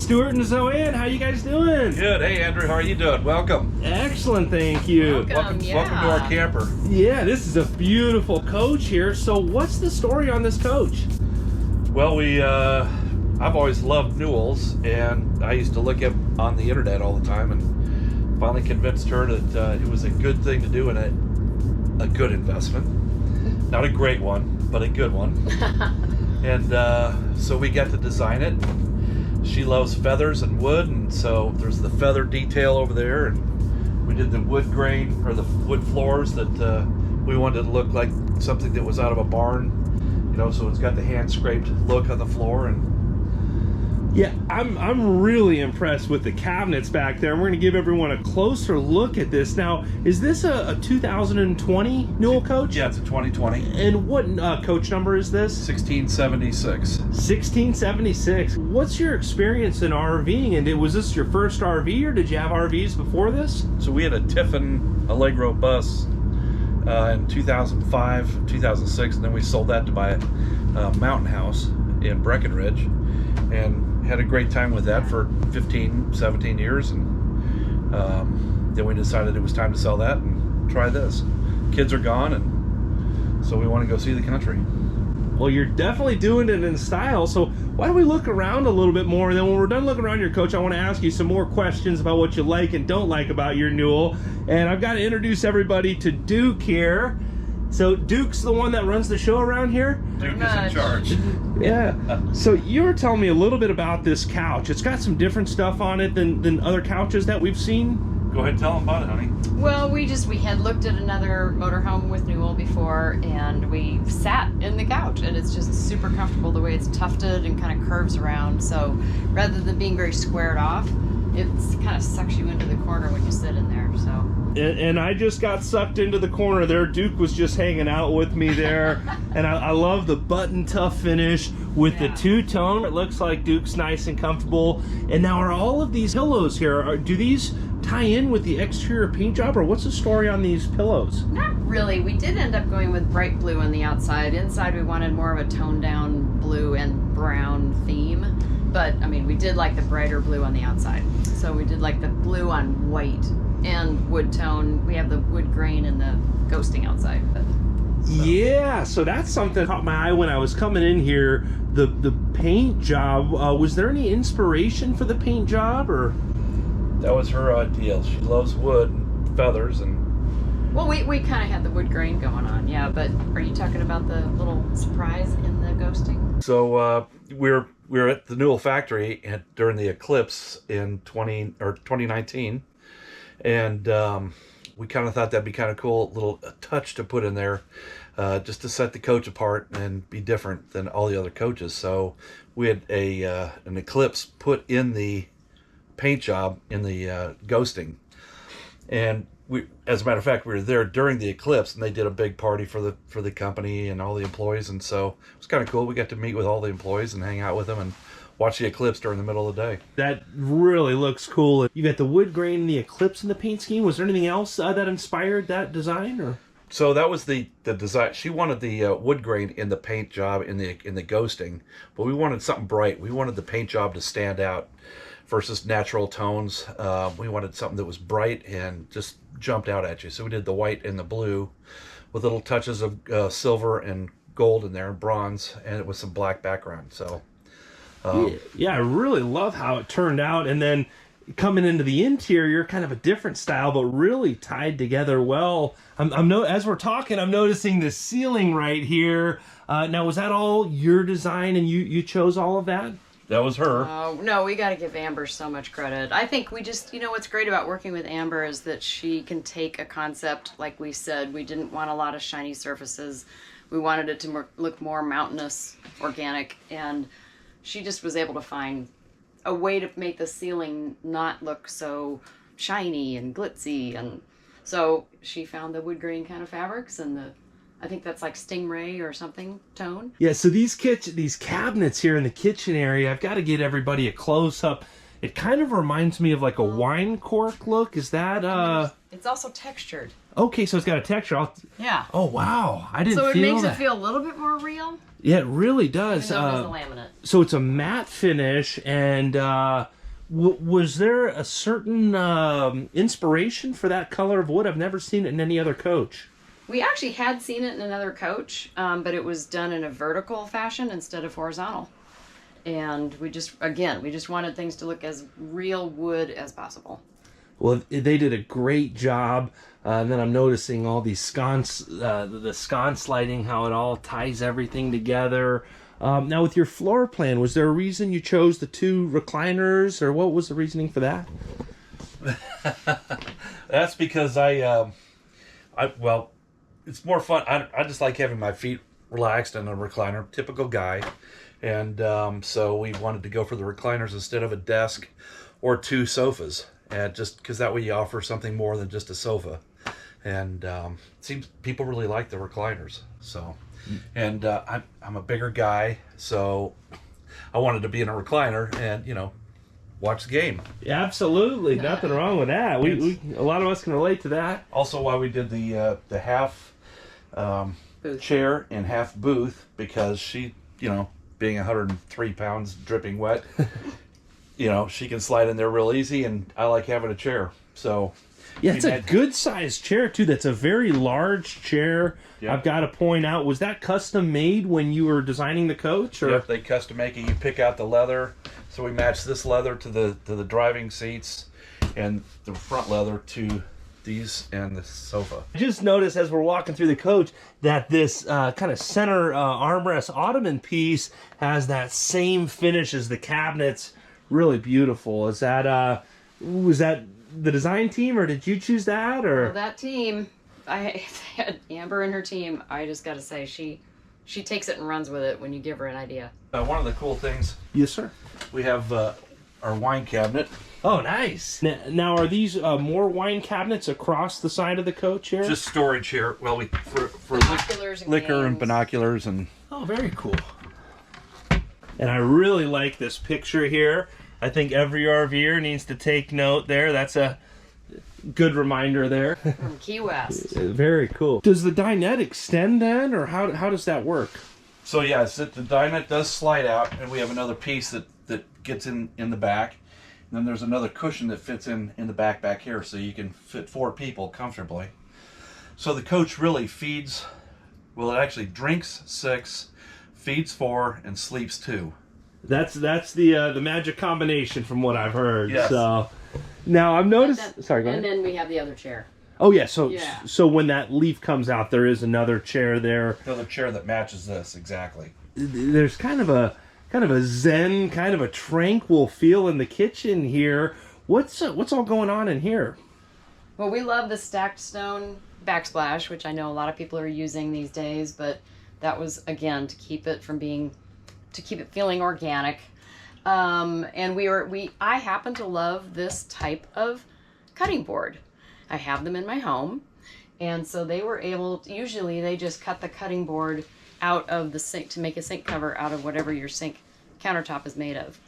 Stuart and Zoanne, how you guys doing? Good. Hey, Andrew, how are you doing? Welcome. Excellent, thank you. Welcome to our camper. Yeah, this is a beautiful coach here. So what's the story on this coach? Well, I've always loved Newell's, and I used to look up on the internet all the time, and finally convinced her that it was a good thing to do and a good investment. Not a great one, but a good one. And so we got to design it. She loves feathers and wood, and so there's the feather detail over there, and we did the wood grain or the wood floors that we wanted to look like something that was out of a barn, so it's got the hand scraped look on the floor. And yeah, I'm really impressed with the cabinets back there. And we're going to give everyone a closer look at this. Now, is this a 2020 Newell Coach? Yeah, it's a 2020. And what coach number is this? 1676. 1676. What's your experience in RVing? And was this your first RV, or did you have RVs before this? So we had a Tiffin Allegro bus in 2005, 2006, and then we sold that to buy a mountain house in Breckenridge, and had a great time with that for 15, 17 years, and then we decided it was time to sell that and try this. Kids are gone, and so we want to go see the country. Well, you're definitely doing it in style, so why don't we look around a little bit more, and then when we're done looking around your coach, I want to ask you some more questions about what you like and don't like about your Newell. And I've got to introduce everybody to Duke here. So Duke's the one that runs the show around here? Duke is in charge. Yeah. So you were telling me a little bit about this couch. It's got some different stuff on it than other couches that we've seen. Go ahead and tell them about it, honey. Well, we had looked at another motorhome with Newell before, and we sat in the couch, and it's just super comfortable the way it's tufted and kind of curves around. So rather than being very squared off, it's kind of sucks you into the corner when you sit in there. So. And I just got sucked into the corner there. Duke was just hanging out with me there. And I love the button tough finish with the two-tone. It looks like Duke's nice and comfortable. And now, are all of these pillows here, do these tie in with the exterior paint job, or what's the story on these pillows? Not really. We did end up going with bright blue on the outside. Inside we wanted more of a toned down blue and brown theme. But I mean, we did like the brighter blue on the outside. So we did like the blue on white and wood tone. We have the wood grain and the ghosting outside. Yeah, so that's something that caught my eye when I was coming in here. The paint job, was there any inspiration for the paint job, or? That was her ideal. She loves wood and feathers, and well, we kind of had the wood grain going on, yeah. But are you talking about the little surprise in the ghosting? So we're at the Newell factory during the eclipse in 2019, and we kind of thought that'd be kind of cool, little touch to put in there, just to set the coach apart and be different than all the other coaches. So we had an eclipse put in the paint job in the ghosting, and we, as a matter of fact, we were there during the eclipse, and they did a big party for the company and all the employees, and so it was kind of cool. We got to meet with all the employees and hang out with them and watch the eclipse during the middle of the day. That really looks cool. You got the wood grain and the eclipse in the paint scheme. Was there anything else that inspired that design, or? So that was the design. She wanted the wood grain in the paint job in the ghosting, but we wanted something bright. We wanted the paint job to stand out versus natural tones. We wanted something that was bright and just jumped out at you. So we did the white and the blue with little touches of silver and gold in there, and bronze, and it was some black background. So yeah, I really love how it turned out. And then coming into the interior, kind of a different style, but really tied together well. As we're talking, I'm noticing the ceiling right here. Now, was that all your design, and you chose all of that? That was her. Oh, no, we got to give Amber so much credit. I think we just, what's great about working with Amber is that she can take a concept, like we said, we didn't want a lot of shiny surfaces. We wanted it to look more mountainous, organic, and she just was able to find a way to make the ceiling not look so shiny and glitzy. And so she found the wood grain kind of fabrics and I think that's like Stingray or something tone. Yeah, so these cabinets here in the kitchen area, I've got to get everybody a close-up. It kind of reminds me of like a wine cork look. Is that... It's also textured. Okay, so it's got a texture. Yeah. Oh, wow. I didn't feel that. So it makes it feel a little bit more real. Yeah, it really does. Even though it is a laminate. So it's a matte finish, and Was there a certain inspiration for that color of wood? I've never seen it in any other coach. We actually had seen it in another coach, but it was done in a vertical fashion instead of horizontal. And we just wanted things to look as real wood as possible. Well, they did a great job. And then I'm noticing all these sconce, the sconce lighting, how it all ties everything together. Now, with your floor plan, was there a reason you chose the 2 recliners, or what was the reasoning for that? That's because well, it's more fun. I just like having my feet relaxed in a recliner, typical guy. And so we wanted to go for the recliners instead of a desk or 2 sofas. And just because that way you offer something more than just a sofa. And it seems people really like the recliners. So, and I'm a bigger guy, so I wanted to be in a recliner and, you know, watch the game. Yeah, absolutely. Nothing wrong with that. We a lot of us can relate to that. Also, why we did the half chair and half booth, because she, you know, being 103 pounds dripping wet, you know, she can slide in there real easy, and I like having a chair. So yeah, it's a good sized chair too. That's a very large chair. Yep. I've got to point out, was that custom made when you were designing the coach? Or? Yep, they custom make it. You pick out the leather. So we match this leather to the driving seats, and the front leather to these and the sofa. I just noticed as we're walking through the coach that this kind of center armrest ottoman piece has that same finish as the cabinets. Really beautiful. Is that was that the design team, or did you choose that? Or well, that team, I had Amber and her team. I just got to say, she takes it and runs with it when you give her an idea. One of the cool things. Yes, sir. We have our wine cabinet. Oh, nice. Now, are these more wine cabinets across the side of the coach here? Just storage here. Well, for binoculars and liquor and games. binoculars and. Oh, very cool. And I really like this picture here. I think every RVer needs to take note there. That's a good reminder there. From Key West. Very cool. Does the dinette extend then, or how does that work? So yeah, the dinette does slide out, and we have another piece that gets in the back. And then there's another cushion that fits in the back here, so you can fit 4 people comfortably. So the coach really feeds, well, it actually drinks 6, feeds 4, and sleeps 2. That's the magic combination from what I've heard. Yes. So now I've noticed. Sorry, go ahead. And then we have the other chair. Oh yeah. So when that leaf comes out, there is another chair there. Another chair that matches this exactly. There's kind of a zen, kind of a tranquil feel in the kitchen here. What's all going on in here? Well, we love the stacked stone backsplash, which I know a lot of people are using these days, but that was, again, to keep it feeling organic. And I happen to love this type of cutting board. I have them in my home, and so they were able to, usually they just cut the cutting board out of the sink to make a sink cover out of whatever your sink countertop is made of.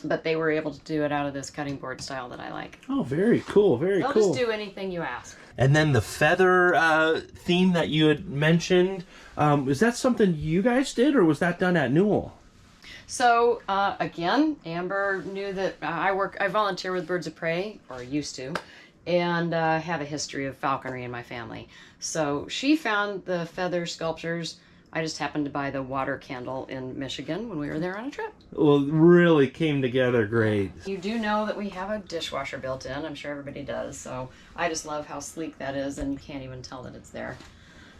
But they were able to do it out of this cutting board style that I like. Oh, very cool, very They'll cool. just do anything you ask. And then the feather theme that you had mentioned, is that something you guys did, or was that done at Newell? So, again, Amber knew that I volunteer with Birds of Prey, or used to, and have a history of falconry in my family. So she found the feather sculptures. I just happened to buy the water candle in Michigan when we were there on a trip. Well, it really came together great. You do know that we have a dishwasher built in. I'm sure everybody does. So I just love how sleek that is, and you can't even tell that it's there.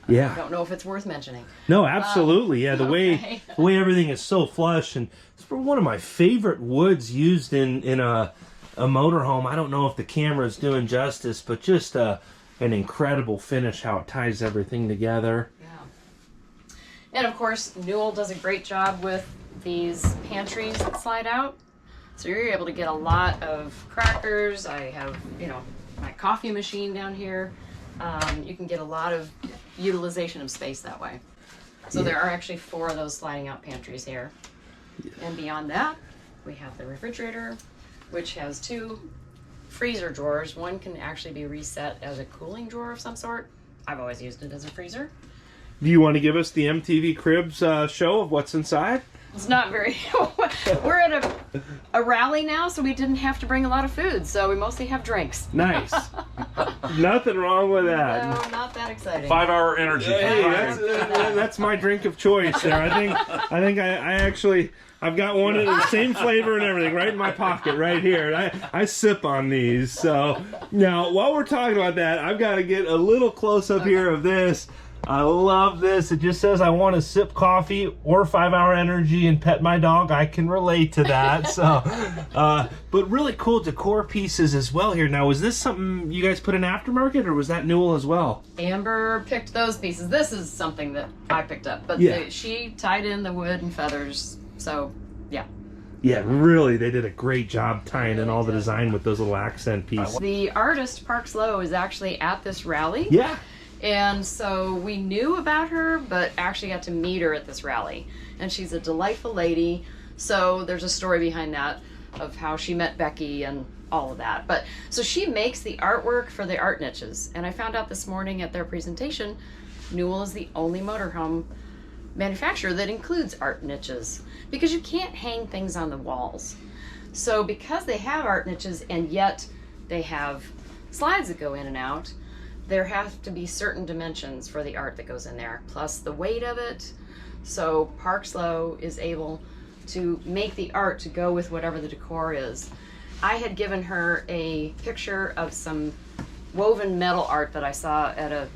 Yeah. I don't know if it's worth mentioning. No, absolutely. Yeah, the okay. way everything is so flush, and it's one of my favorite woods used in a motorhome. I don't know if the camera is doing justice, but just an incredible finish, how it ties everything together. Yeah. And of course, Newell does a great job with these pantries that slide out. So you're able to get a lot of crackers. I have, my coffee machine down here. You can get a lot of utilization of space that way. So there are actually 4 of those sliding out pantries here. And beyond that, we have the refrigerator, which has 2 freezer drawers. One can actually be reset as a cooling drawer of some sort. I've always used it as a freezer. Do you want to give us the MTV Cribs show of what's inside? It's not very. We're at a rally now, so we didn't have to bring a lot of food, so we mostly have drinks. Nice. Nothing wrong with that. No, not that exciting. 5-hour energy. Hey, that's my drink of choice there. I think I actually I've got one of the same flavor and everything right in my pocket right here. I sip on these. So now while we're talking about that, I've got to get a little close up here of this. I love this. It just says I want to sip coffee or 5-hour energy and pet my dog. I can relate to that. So, but really cool decor pieces as well here. Now, was this something you guys put in aftermarket, or was that Newell as well? Amber picked those pieces. This is something that I picked up, but Yeah. she tied in the wood and feathers. So, yeah. Yeah, really, they did a great job tying in all the design with those little accent pieces. The artist Parks Lowe is actually at this rally. Yeah. And so we knew about her, but actually got to meet her at this rally. And she's a delightful lady. So there's a story behind that of how she met Becky and all of that. But so she makes the artwork for the art niches. And I found out this morning at their presentation, Newell is the only motorhome manufacturer that includes art niches, because you can't hang things on the walls. So because they have art niches and yet they have slides that go in and out, there have to be certain dimensions for the art that goes in there, plus the weight of it. So Parks Lowe is able to make the art to go with whatever the decor is. I had given her a picture of some woven metal art that I saw at a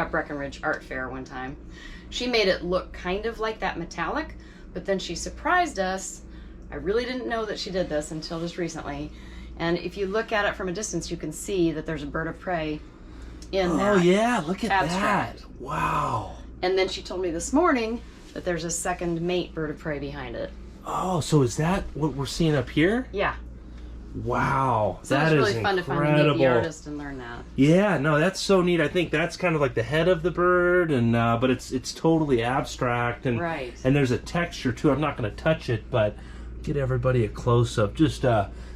Breckenridge art fair one time. She made it look kind of like that metallic, but then she surprised us. I really didn't know that she did this until just recently. And if you look at it from a distance, you can see that there's a bird of prey in that. Oh yeah, look at abstract. that. Wow. And then she told me this morning that there's a second mate bird of prey behind it. Oh, so is that what we're seeing up here? Yeah. Wow. So that it's is really fun to incredible. find to meet the artist and learn that. Yeah, no, that's so neat. I think that's kind of like the head of the bird, and but it's totally abstract, and Right. and there's a texture too. I'm not going to touch it, but get everybody a close up. Just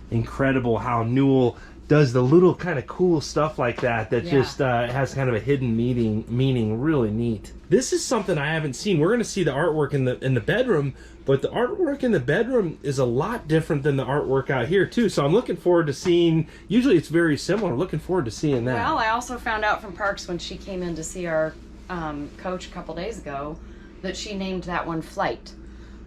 incredible how Newell does the little kind of cool stuff like that Yeah. just has kind of a hidden meaning. Really neat. This is something I haven't seen. We're going to see the artwork in the bedroom, but the artwork in the bedroom is a lot different than the artwork out here too. So I'm looking forward to seeing. Usually it's very similar. Looking forward to seeing that. Well, I also found out from Parks when she came in to see our coach a couple days ago that she named that one Flight.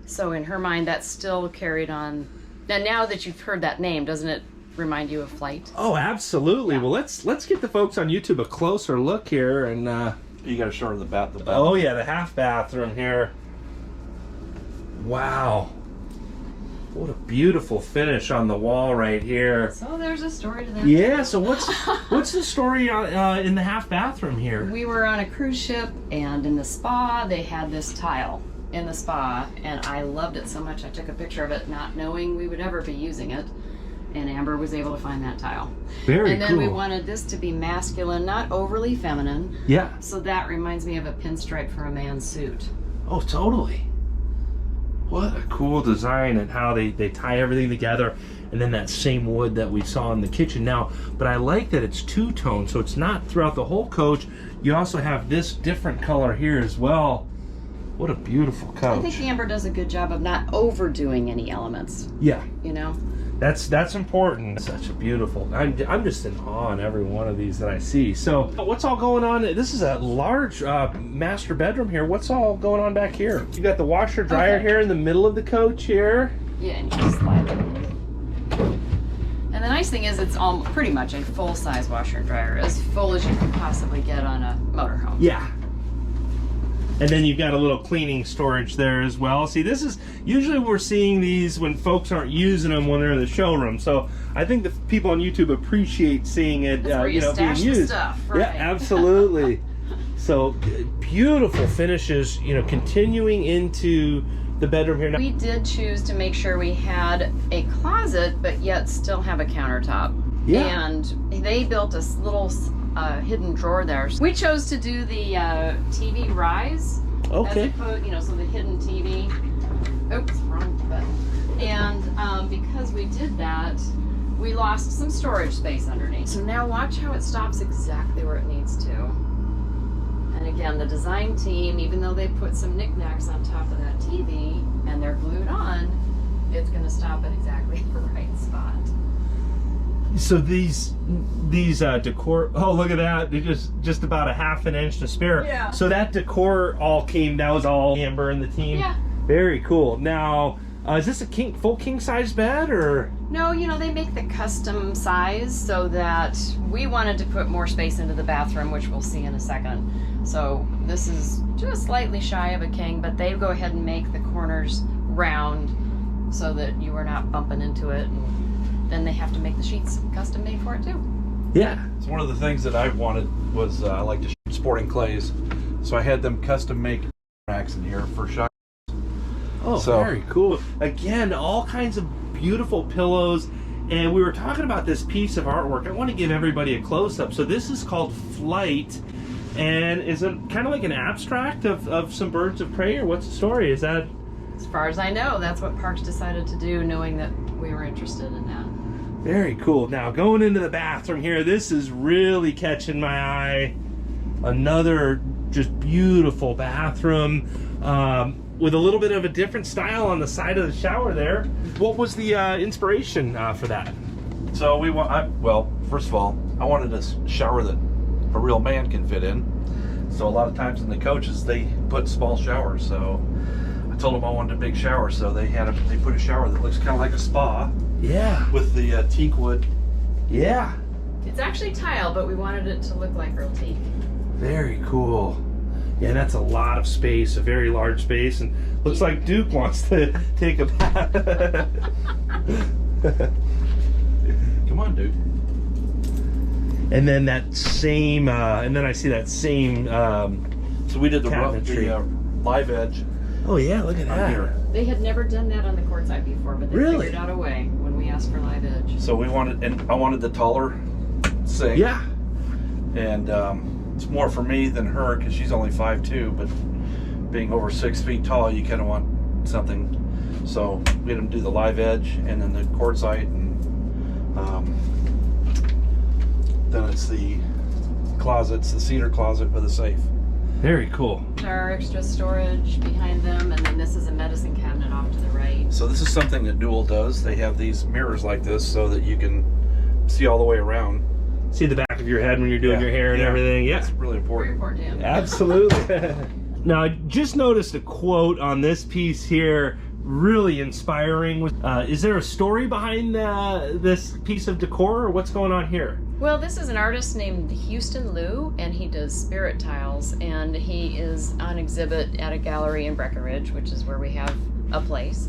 So in her mind, that's still carried on. Now that you've heard that name, doesn't it remind you of Flight? Oh, absolutely. Yeah. Well, let's get the folks on YouTube a closer look here, and You got to show her the bath. oh yeah, the half bathroom here. Wow, what a beautiful finish on the wall right here. So there's a story to that. Yeah. So what's the story in the half bathroom here? We were on a cruise ship, and in the spa, they had this tile in the spa, and I loved it so much I took a picture of it, not knowing we would ever be using it. And Amber was able to find that tile. Very And then cool. we wanted this to be masculine, not overly feminine. Yeah. So that reminds me of a pinstripe for a man's suit. Oh, totally. What a cool design, and how they tie everything together, and then that same wood that we saw in the kitchen now. But I like that it's two-tone, so it's not throughout the whole coach. You also have this different color here as well. What a beautiful coach. I think Amber does a good job of not overdoing any elements, Yeah, you know? that's important. Such a beautiful. I'm just in awe on every one of these that I see. So what's all going on? This is a large master bedroom here. What's all going on back here? You got the washer dryer Okay. here in the middle of the coach here. Yeah, and you just slide it. And the nice thing is it's all pretty much a full-size washer and dryer, as full as you can possibly get on a motorhome. Yeah. And then you've got a little cleaning storage there as well. See, this is usually we're seeing these when folks aren't using them when they're in the showroom. So I think the people on YouTube appreciate seeing it, That's where you being stash the used. stuff, Yeah, right. absolutely. So beautiful finishes, continuing into the bedroom here. We did choose to make sure we had a closet, but yet still have a countertop. Yeah. And they built a little hidden drawer there. We chose to do the TV rise. Okay. As opposed, so the hidden TV. Oops, wrong button. And because we did that, we lost some storage space underneath. So now watch how it stops exactly where it needs to. And again, the design team, even though they put some knickknacks on top of that TV, and they're glued on, it's going to stop at exactly the right spot. So these decor, oh look at that, they're just about a half an inch to spare. Yeah. So that decor that was all Amber and the team? Yeah. Very cool. Now, is this a full king size bed or? No, they make the custom size so that we wanted to put more space into the bathroom, which we'll see in a second. So this is just slightly shy of a king, but they go ahead and make the corners round so that you are not bumping into it. And then they have to make the sheets custom made for it too. Yeah. So one of the things that I wanted was I like to shoot sporting clays, so I had them custom make racks in here for shot. Oh, very cool. Again, all kinds of beautiful pillows. And we were talking about this piece of artwork. I want to give everybody a close-up. So this is called Flight. And is it kind of like an abstract of some birds of prey, or what's the story? Is that? As far as I know, that's what Parks decided to do, knowing that we were interested in that. Very cool. Now, going into the bathroom here, this is really catching my eye. Another just beautiful bathroom with a little bit of a different style on the side of the shower there. What was the inspiration for that? So well, first of all, I wanted a shower that a real man can fit in. So a lot of times in the coaches, they put small showers. So I told them I wanted a big shower, so they put a shower that looks kind of like a spa. Yeah. With the teak wood. Yeah. It's actually tile, but we wanted it to look like real teak. Very cool. Yeah, that's a lot of space, a very large space, and looks like Duke wants to take a bath. Come on, Duke. And then that same, and then I see that same. So we did the cabinetry. live edge. Oh yeah, look at that. Here. They had never done that on the court side before, but they Really? figured out a way when we asked for live edge. So I wanted the taller sink. Yeah. And it's more for me than her because she's only 5'2", but being over 6 feet tall, you kind of want something. So we had them do the live edge and then the quartzite, and then it's the closets, the cedar closet with a safe. Very cool. Our extra storage behind them, and then this is a medicine cabinet off to the right. So this is something that Newell does. They have these mirrors like this so that you can see all the way around. See the back of your head when you're doing your hair and everything. Yeah. That's really important. Very important, yeah. Absolutely. Now, I just noticed a quote on this piece here, really inspiring. Is there a story behind this piece of decor, or what's going on here? Well, this is an artist named Houston Liu, and he does spirit tiles, and he is on exhibit at a gallery in Breckenridge, which is where we have a place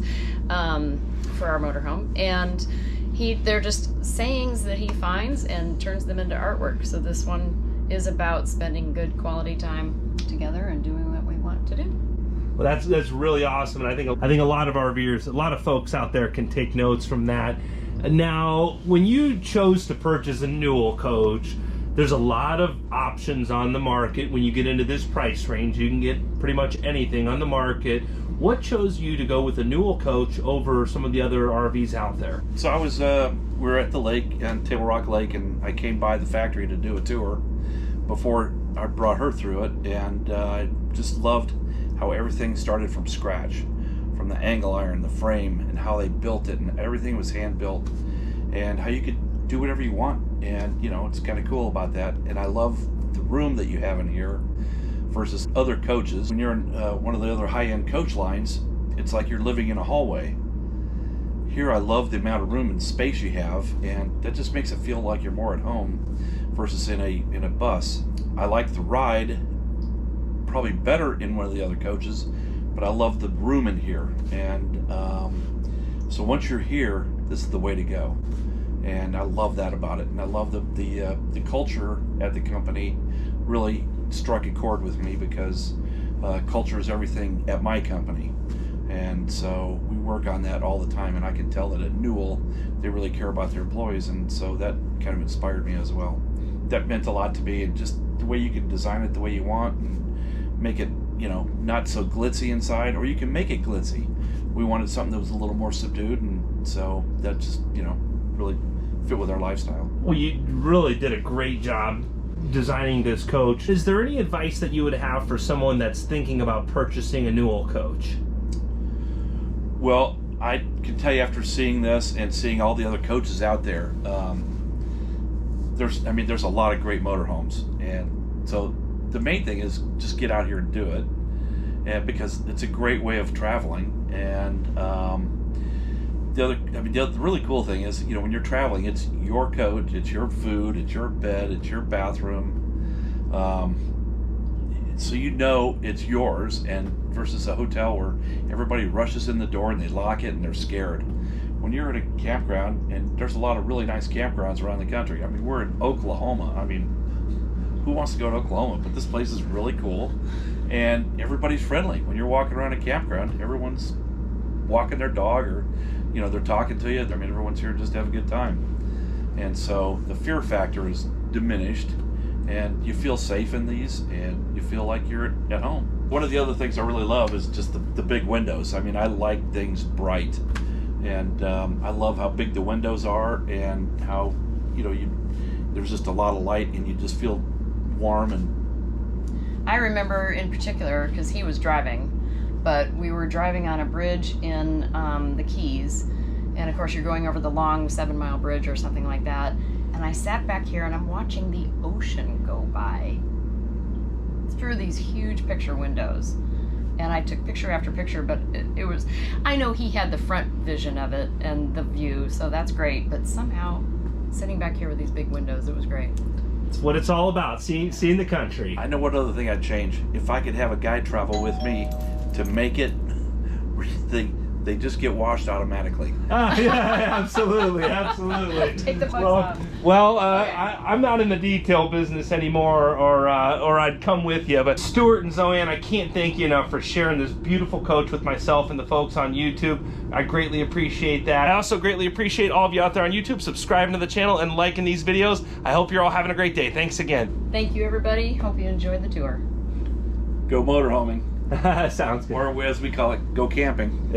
for our motorhome. And they're just sayings that he finds and turns them into artwork. So this one is about spending good quality time together and doing what we want to do. Well, that's really awesome, and I think a lot of RVers, a lot of folks out there can take notes from that. Now, when you chose to purchase a Newell Coach, there's a lot of options on the market. When you get into this price range, you can get pretty much anything on the market. What chose you to go with a Newell Coach over some of the other RVs out there? So we were at the lake, on Table Rock Lake, and I came by the factory to do a tour before I brought her through it, and I just loved how everything started from scratch, from the angle iron, the frame, and how they built it, and everything was hand built, and how you could do whatever you want, and it's kind of cool about that. And I love the room that you have in here versus other coaches. When you're in one of the other high-end coach lines, it's like you're living in a hallway. Here I love the amount of room and space you have, and that just makes it feel like you're more at home versus in a bus. I like the ride probably better in one of the other coaches, but I love the room in here. And so once you're here, this is the way to go, and I love that about it. And I love the culture at the company really struck a chord with me, because culture is everything at my company, and so we work on that all the time. And I can tell that at Newell they really care about their employees, and so that kind of inspired me as well. That meant a lot to me, and just the way you can design it the way you want and make it not so glitzy inside, or you can make it glitzy. We wanted something that was a little more subdued, and so that just really fit with our lifestyle. Well, you really did a great job designing this coach. Is there any advice that you would have for someone that's thinking about purchasing a Newell Coach? Well, I can tell you after seeing this and seeing all the other coaches out there, there's a lot of great motorhomes, and so the main thing is just get out here and do it, and because it's a great way of traveling. And the really cool thing is, when you're traveling, it's your coach, it's your food, it's your bed, it's your bathroom, so it's yours, and versus a hotel where everybody rushes in the door and they lock it and they're scared. When you're at a campground, and there's a lot of really nice campgrounds around the country. I mean, we're in Oklahoma. I mean, who wants to go to Oklahoma? But this place is really cool, and everybody's friendly. When you're walking around a campground, everyone's walking their dog, or they're talking to you. I mean, everyone's here just to have a good time, and so the fear factor is diminished, and you feel safe in these, and you feel like you're at home. One of the other things I really love is just the big windows. I mean, I like things bright, and I love how big the windows are, and how there's just a lot of light, and you just feel warm. And I remember in particular, because he was driving, but we were driving on a bridge in the Keys, and of course you're going over the long 7-mile bridge or something like that, and I sat back here and I'm watching the ocean go by through these huge picture windows, and I took picture after picture, but it was, I know he had the front vision of it and the view, so that's great, but somehow sitting back here with these big windows, it was great. It's what it's all about, seeing the country. I know what other thing I'd change. If I could have a guide travel with me to make it, they just get washed automatically. Yeah, absolutely. Take the bugs off. Well, I'm not in the detail business anymore, or I'd come with you. But Stuart and Zoanne, I can't thank you enough for sharing this beautiful coach with myself and the folks on YouTube. I greatly appreciate that. I also greatly appreciate all of you out there on YouTube subscribing to the channel and liking these videos. I hope you're all having a great day. Thanks again. Thank you, everybody. Hope you enjoyed the tour. Go motorhoming. Sounds good. Or as we call it, go camping.